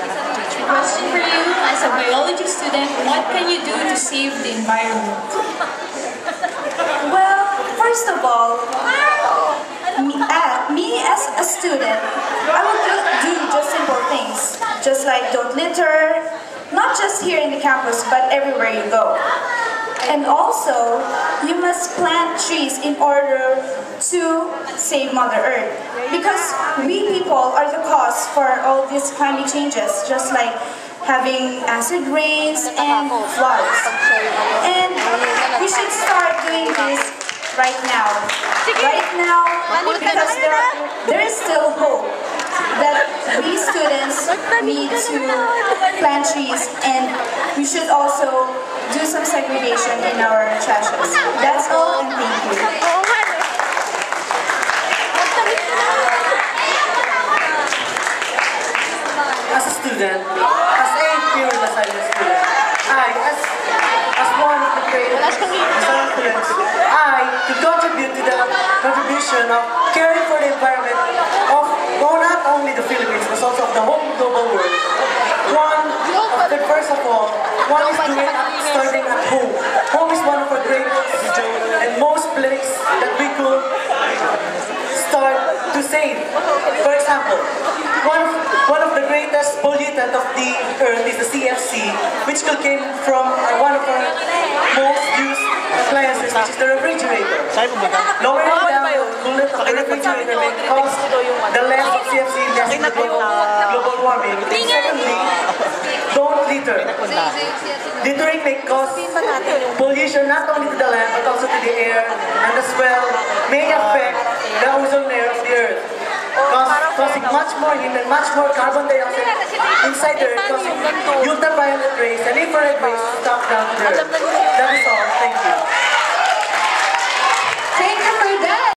Question for you, as a biology student, what can you do to save the environment? Well, first of all, me as a student, I would do just simple things, just like don't litter, not just here in the campus, but everywhere you go. And also, you must plant trees in order to save Mother Earth. Because we people are the cause for all these climate changes, just like having acid rains and floods. And we should start doing this right now. Right now, because there is still hope that we students need to plant trees, and we should also do some segregation in our trashes. That's all, and thank you. As a student, as a pure science student, as one of the greatest students, to contribute to the contribution of caring for the environment of not only the Philippines, but also of the whole global world. First of all, one is starting at home. Home is one of our greatest and most place that we could start to save. For example, one of the greatest pollutant of the earth is the CFC, which came from one of our most used appliances, which is the refrigerator. Lowering down the coolant of the refrigerator may cause the less of CFC, less of the global warming. And secondly, don't litter. Littering may cause pollution not only to the land but also to the air, and as well may affect the ozone layer of the earth, causing much more heat and much more carbon dioxide inside the earth, causing ultraviolet rays and infrared rays to stop down to the earth. That is all. Thank you.